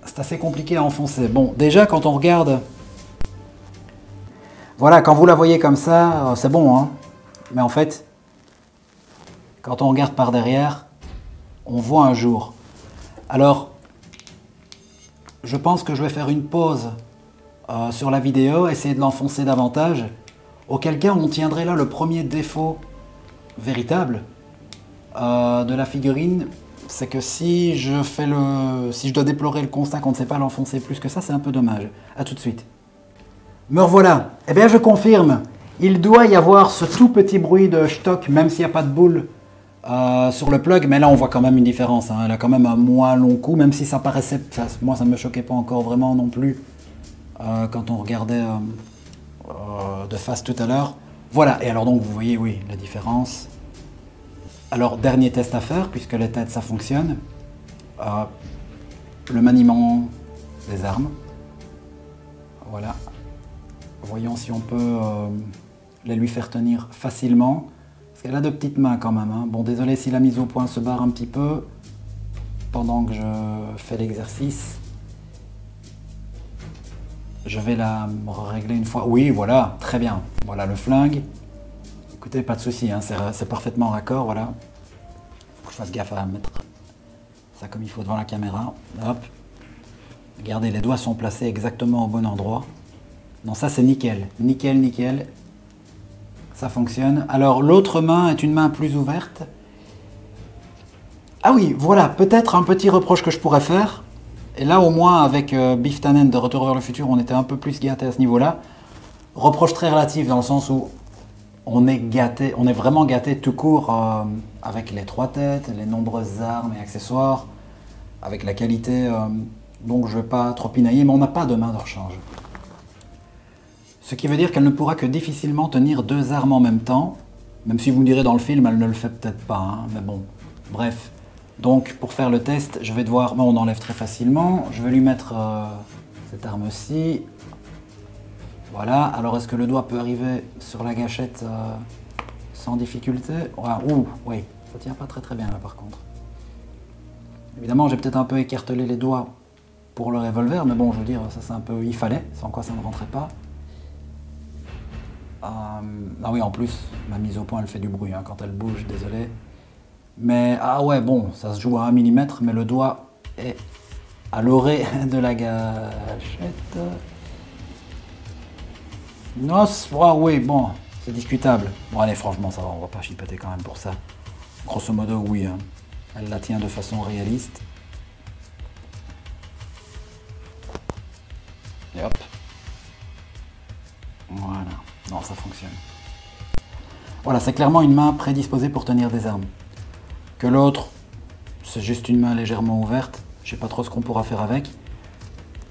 C'est assez compliqué à enfoncer. Bon, déjà, quand on regarde... Voilà, quand vous la voyez comme ça, c'est bon, hein. Mais en fait, quand on regarde par derrière, on voit un jour. Alors, je pense que je vais faire une pause sur la vidéo, essayer de l'enfoncer davantage, auquel cas on tiendrait là le premier défaut véritable de la figurine, c'est que si je dois déplorer le constat qu'on ne sait pas l'enfoncer plus que ça, c'est un peu dommage. A tout de suite. Me revoilà. Eh bien, je confirme. Il doit y avoir ce tout petit bruit de stock, même s'il n'y a pas de boule sur le plug. Mais là, on voit quand même une différence. Hein. Elle a quand même un moins long coup, même si ça paraissait... moi, ça ne me choquait pas encore vraiment non plus quand on regardait de face tout à l'heure. Voilà. Et alors donc, vous voyez, oui, la différence. Alors, dernier test à faire, puisque les têtes, ça fonctionne. Le maniement des armes. Voilà. Voyons si on peut les lui faire tenir facilement. Parce qu'elle a de petites mains quand même. Hein. Bon, désolé si la mise au point se barre un petit peu pendant que je fais l'exercice. Je vais la régler une fois. Oui, voilà, très bien. Voilà le flingue. Écoutez, pas de souci, hein, c'est parfaitement raccord, voilà. Faut que je fasse gaffe à mettre ça comme il faut devant la caméra. Hop. Regardez, les doigts sont placés exactement au bon endroit. Non, ça c'est nickel. Nickel, nickel. Ça fonctionne. Alors, l'autre main est une main plus ouverte. Ah oui, voilà, peut-être un petit reproche que je pourrais faire. Et là, au moins, avec Biff Tannen de Retour vers le futur, on était un peu plus gâté à ce niveau-là. Reproche très relatif, dans le sens où on est gâté, on est vraiment gâté tout court avec les 3 têtes, les nombreuses armes et accessoires, avec la qualité. Donc, je ne vais pas trop pinailler, mais on n'a pas de main de rechange. Ce qui veut dire qu'elle ne pourra que difficilement tenir 2 armes en même temps, même si vous me direz dans le film, elle ne le fait peut-être pas, hein, mais bon, bref. Donc pour faire le test, je vais devoir, bon, on enlève très facilement, je vais lui mettre cette arme-ci. Voilà, alors est-ce que le doigt peut arriver sur la gâchette sans difficulté? Ouh, oui, ça tient pas très très bien là par contre. Évidemment, j'ai peut-être un peu écartelé les doigts pour le revolver, mais bon, je veux dire, ça c'est un peu... Il fallait, sans quoi ça ne rentrait pas. Ah oui, en plus, ma mise au point, elle fait du bruit hein, quand elle bouge, désolé. Mais, ah ouais, bon, ça se joue à 1 millimètre, mais le doigt est à l'orée de la gâchette. Non, oh, oui, bon, c'est discutable. Bon, allez, franchement, ça va, on va pas chipoter quand même pour ça. Grosso modo, oui, hein. Elle la tient de façon réaliste. Et hop. Voilà. Non, ça fonctionne. Voilà, c'est clairement une main prédisposée pour tenir des armes. Que l'autre, c'est juste une main légèrement ouverte. Je sais pas trop ce qu'on pourra faire avec.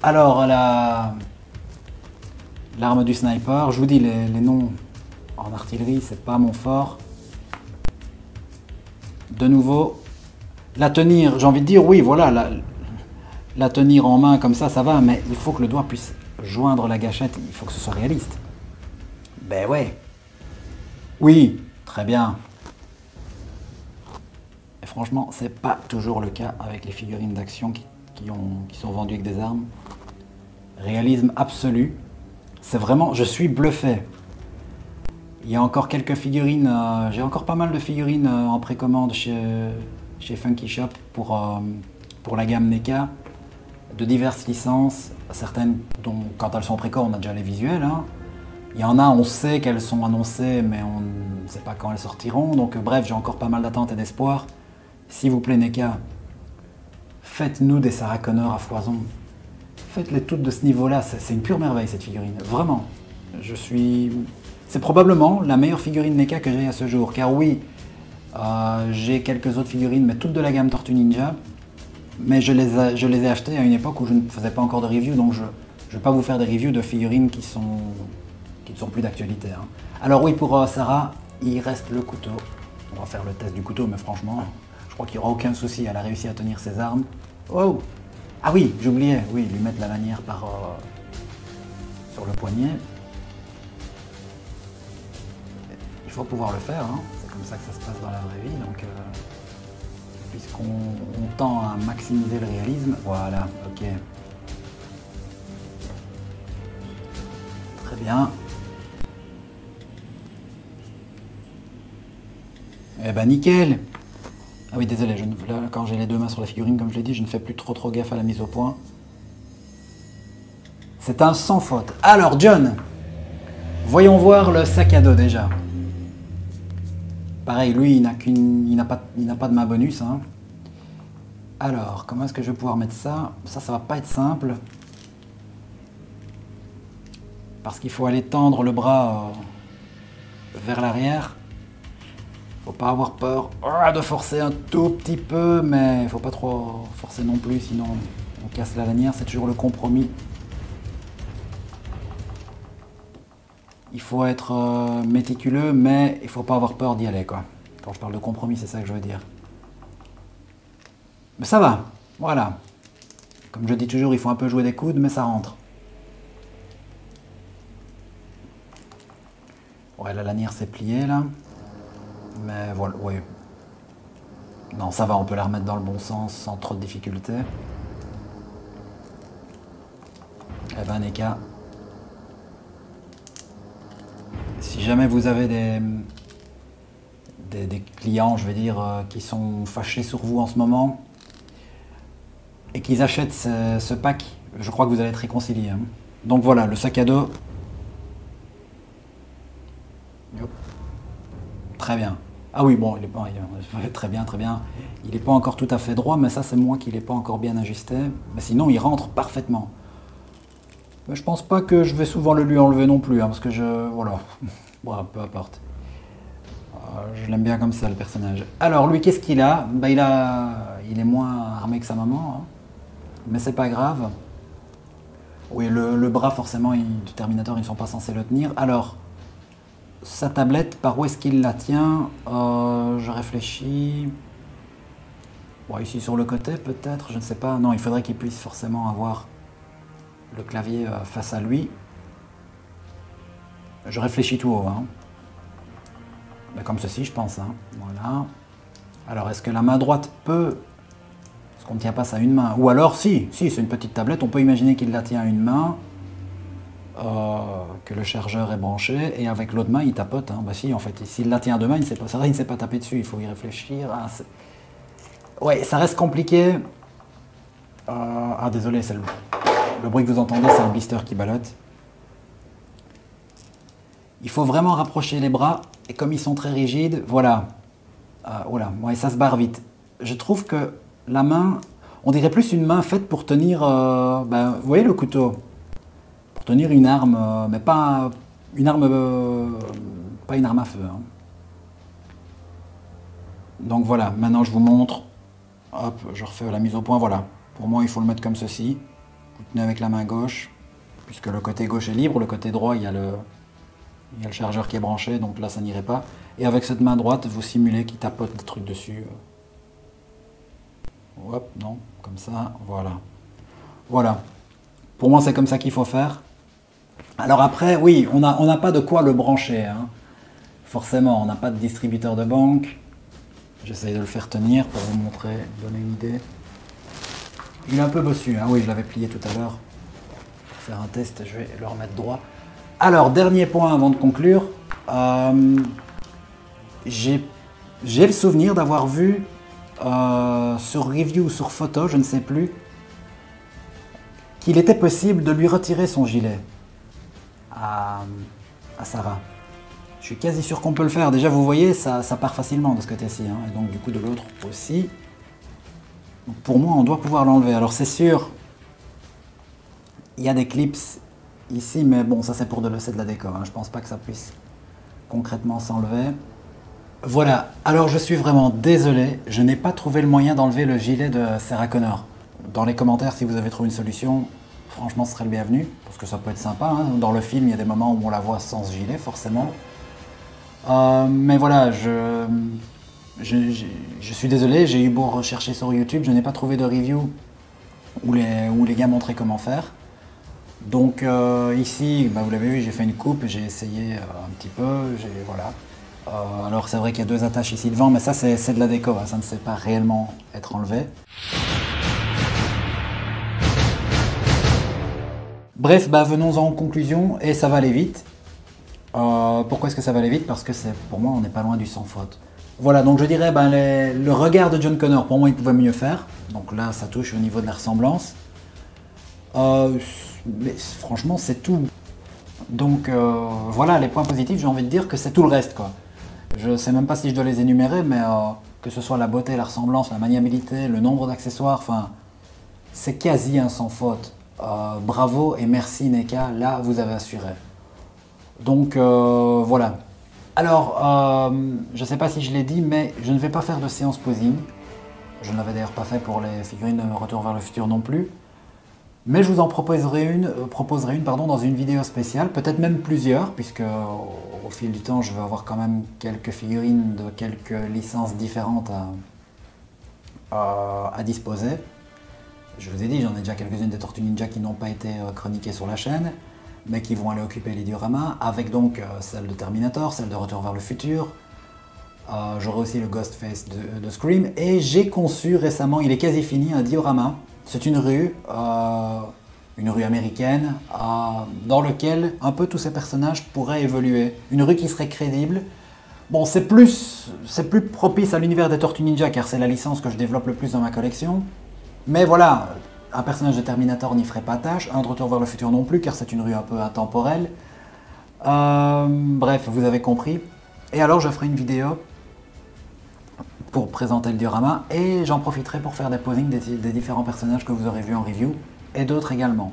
Alors, l'arme du sniper, je vous dis, les noms en artillerie, c'est pas mon fort. De nouveau, la tenir, j'ai envie de dire, oui, voilà, la tenir en main comme ça va, mais il faut que le doigt puisse joindre la gâchette, il faut que ce soit réaliste. Ben ouais. Oui, très bien. Et franchement, c'est pas toujours le cas avec les figurines d'action qui sont vendues avec des armes. Réalisme absolu. C'est vraiment, je suis bluffé. Il y a encore quelques figurines, j'ai encore pas mal de figurines en précommande chez Funky Shop pour la gamme NECA, de diverses licences, certaines dont quand elles sont en préco on a déjà les visuels. Hein. Il y en a, on sait qu'elles sont annoncées, mais on ne sait pas quand elles sortiront. Donc bref, j'ai encore pas mal d'attentes et d'espoir. S'il vous plaît NECA, faites-nous des Sarah Connor à foison. Faites-les toutes de ce niveau-là, c'est une pure merveille cette figurine, vraiment. C'est probablement la meilleure figurine NECA que j'ai à ce jour, car oui, j'ai quelques autres figurines, mais toutes de la gamme Tortue Ninja, mais je les ai achetées à une époque où je ne faisais pas encore de review, donc je ne vais pas vous faire des reviews de figurines qui ne sont plus d'actualité. Hein. Alors oui, pour Sarah, il reste le couteau. On va faire le test du couteau, mais franchement, je crois qu'il n'y aura aucun souci, elle a réussi à tenir ses armes. Wow. Ah oui, j'oubliais, oui, lui mettre la lanière sur le poignet. Il faut pouvoir le faire, hein. C'est comme ça que ça se passe dans la vraie vie. Donc, puisqu'on tend à maximiser le réalisme, voilà, ok. Très bien. Eh ben nickel. Ah oui, désolé, là, quand j'ai les deux mains sur la figurine, comme je l'ai dit, je ne fais plus trop gaffe à la mise au point. C'est un sans faute. Alors, John, voyons voir le sac à dos déjà. Pareil, lui, il n'a pas de main bonus. Hein. Alors, comment est-ce que je vais pouvoir mettre ça? Ça va pas être simple. Parce qu'il faut aller tendre le bras vers l'arrière. Faut pas avoir peur de forcer un tout petit peu, mais il faut pas trop forcer non plus, sinon on casse la lanière, c'est toujours le compromis. Il faut être méticuleux, mais il faut pas avoir peur d'y aller, quoi. Quand je parle de compromis, c'est ça que je veux dire. Mais ça va, voilà. Comme je dis toujours, il faut un peu jouer des coudes, mais ça rentre. Ouais, la lanière s'est pliée, là. Mais voilà, oui. Non, ça va, on peut la remettre dans le bon sens sans trop de difficultés. Eh ben, NECA, si jamais vous avez des clients, je vais dire, qui sont fâchés sur vous en ce moment et qu'ils achètent ce pack, je crois que vous allez être réconciliés. Hein. Donc voilà, le sac à dos. Très bien. Ah oui, bon, très bien, très bien. Il n'est pas encore tout à fait droit, mais ça c'est moi qui ne l'ai pas encore bien ajusté. Mais sinon, il rentre parfaitement. Mais je pense pas que je vais souvent le lui enlever non plus, hein, parce que voilà. Bon, peu importe. Je l'aime bien comme ça, le personnage. Alors, lui, qu'est-ce qu'il a? Bah, il est moins armé que sa maman, hein. Mais c'est pas grave. Oui, le bras, forcément, du Terminator, ils ne sont pas censés le tenir. Alors, sa tablette, par où est-ce qu'il la tient? Je réfléchis. Bon, ici sur le côté, peut-être, je ne sais pas. Non, il faudrait qu'il puisse forcément avoir le clavier face à lui. Je réfléchis tout haut. Hein. Comme ceci, je pense. Hein. Voilà. Alors, est-ce que la main droite peut... Est-ce qu'on ne tient pas ça à une main. Ou alors, si c'est une petite tablette, on peut imaginer qu'il la tient à une main, que le chargeur est branché, et avec l'autre main, il tapote. Hein. Bah si, en fait, s'il la tient à deux mains, c'est vrai, il ne sait pas taper dessus, il faut y réfléchir. Ah, ouais, ça reste compliqué. Ah, désolé, c'est le bruit que vous entendez, c'est un blister qui ballotte. Il faut vraiment rapprocher les bras, et comme ils sont très rigides, voilà. Voilà, ouais, ça se barre vite. Je trouve que la main, on dirait plus une main faite pour tenir, vous voyez le couteau, pour tenir une arme, mais pas une arme, pas une arme à feu. Hein. Donc voilà, maintenant je vous montre. Hop, je refais la mise au point, voilà. Pour moi, il faut le mettre comme ceci. Vous tenez avec la main gauche, puisque le côté gauche est libre, le côté droit, il y a le chargeur qui est branché, donc là ça n'irait pas. Et avec cette main droite, vous simulez qu'il tapote des trucs dessus. Hop, non, comme ça, voilà. Voilà. Pour moi, c'est comme ça qu'il faut faire. Alors après, oui, on n'a pas de quoi le brancher. Hein. Forcément, on n'a pas de distributeur de banque. J'essaye de le faire tenir pour vous montrer, donner une idée. Il est un peu bossu, hein. Oui, je l'avais plié tout à l'heure. Pour faire un test, je vais le remettre droit. Alors, dernier point avant de conclure. J'ai le souvenir d'avoir vu sur review ou sur photo, je ne sais plus, qu'il était possible de lui retirer son gilet à Sarah. Je suis quasi sûr qu'on peut le faire. Déjà, vous voyez, ça part facilement de ce côté-ci. Hein, et donc, du coup, de l'autre aussi. Donc, pour moi, on doit pouvoir l'enlever. Alors, c'est sûr, il y a des clips ici, mais bon, ça, c'est de la déco. Hein. Je pense pas que ça puisse concrètement s'enlever. Voilà. Alors, je suis vraiment désolé. Je n'ai pas trouvé le moyen d'enlever le gilet de Sarah Connor. Dans les commentaires, si vous avez trouvé une solution, franchement, ce serait le bienvenu. Parce que ça peut être sympa. Hein. Dans le film, il y a des moments où on la voit sans ce gilet, forcément. Mais voilà, je suis désolé, j'ai eu beau rechercher sur YouTube, je n'ai pas trouvé de review où les gars montraient comment faire. Donc ici, vous l'avez vu, j'ai fait une coupe, j'ai essayé un petit peu, voilà. Alors c'est vrai qu'il y a deux attaches ici devant, mais ça c'est de la déco, hein, ça ne sait pas réellement être enlevé. Bref, venons-en en conclusion, et ça va aller vite. Pourquoi est-ce que ça va aller vite? Parce que pour moi, on n'est pas loin du sans faute. Voilà, donc je dirais, le regard de John Connor, pour moi, il pouvait mieux faire. Donc là, ça touche au niveau de la ressemblance. Mais franchement, c'est tout. Donc voilà, les points positifs, j'ai envie de dire que c'est tout le reste, quoi. Je ne sais même pas si je dois les énumérer, mais que ce soit la beauté, la ressemblance, la maniabilité, le nombre d'accessoires, enfin, c'est quasi un sans faute. Bravo et merci Neka, là, vous avez assuré. Donc voilà. Alors, je ne sais pas si je l'ai dit, mais je ne vais pas faire de séance posing. Je ne l'avais d'ailleurs pas fait pour les figurines de Retour vers le futur non plus. Mais je vous en proposerai une dans une vidéo spéciale, peut-être même plusieurs, puisque au fil du temps, je vais avoir quand même quelques figurines de quelques licences différentes à disposer. Je vous ai dit, j'en ai déjà quelques-unes des Tortues Ninja qui n'ont pas été chroniquées sur la chaîne, mais qui vont aller occuper les dioramas, avec donc celle de Terminator, celle de Retour vers le futur. J'aurai aussi le Ghostface de Scream, et j'ai conçu récemment, il est quasi fini, un diorama. C'est une rue américaine, dans laquelle un peu tous ces personnages pourraient évoluer. Une rue qui serait crédible. Bon, c'est plus propice à l'univers des Tortues Ninja, car c'est la licence que je développe le plus dans ma collection. Mais voilà, un personnage de Terminator n'y ferait pas tâche, un de Retour vers le futur non plus, car c'est une rue un peu intemporelle. Bref, vous avez compris. Et alors, je ferai une vidéo pour présenter le diorama, et j'en profiterai pour faire des posings des différents personnages que vous aurez vus en review, et d'autres également.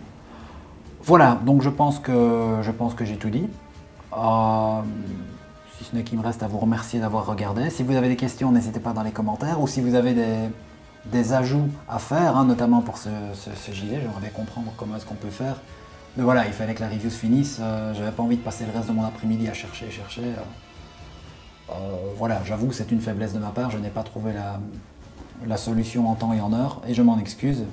Voilà, donc je pense que j'ai tout dit. Si ce n'est qu'il me reste à vous remercier d'avoir regardé. Si vous avez des questions, n'hésitez pas dans les commentaires, ou si vous avez des ajouts à faire, hein, notamment pour ce gilet, j'aimerais bien comprendre comment est-ce qu'on peut faire. Mais voilà, il fallait que la review se finisse, j'avais pas envie de passer le reste de mon après-midi à chercher. Voilà, j'avoue que c'est une faiblesse de ma part, je n'ai pas trouvé la solution en temps et en heure, et je m'en excuse.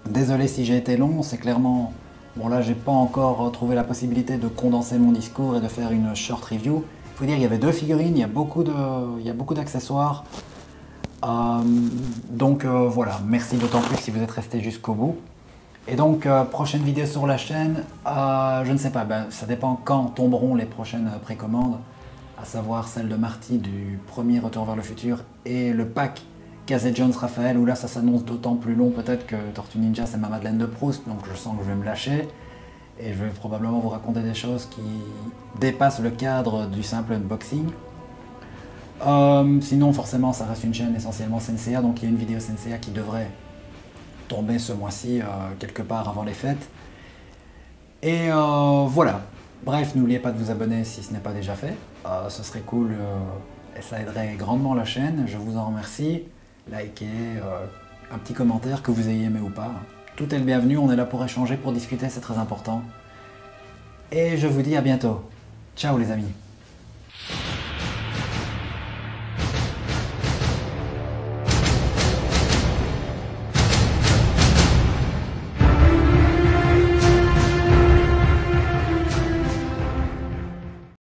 Désolé si j'ai été long, c'est clairement... Bon là, j'ai pas encore trouvé la possibilité de condenser mon discours et de faire une short review. Il faut dire, il y avait deux figurines, il y a beaucoup d'accessoires. Voilà, merci d'autant plus si vous êtes resté jusqu'au bout. Et donc, prochaine vidéo sur la chaîne, je ne sais pas, ça dépend quand tomberont les prochaines précommandes, à savoir celle de Marty du premier Retour vers le futur et le pack Casey Jones Raphaël, où là ça s'annonce d'autant plus long peut-être que Tortue Ninja c'est ma Madeleine de Proust, donc je sens que je vais me lâcher. Et je vais probablement vous raconter des choses qui dépassent le cadre du simple unboxing. Sinon, forcément, ça reste une chaîne essentiellement Senseiya, donc il y a une vidéo Senseiya qui devrait tomber ce mois-ci, quelque part avant les fêtes. Et voilà. Bref, n'oubliez pas de vous abonner si ce n'est pas déjà fait. Ce serait cool et ça aiderait grandement la chaîne. Je vous en remercie. Likez, un petit commentaire que vous ayez aimé ou pas. Tout est le bienvenu, on est là pour échanger, pour discuter, c'est très important. Et je vous dis à bientôt. Ciao les amis.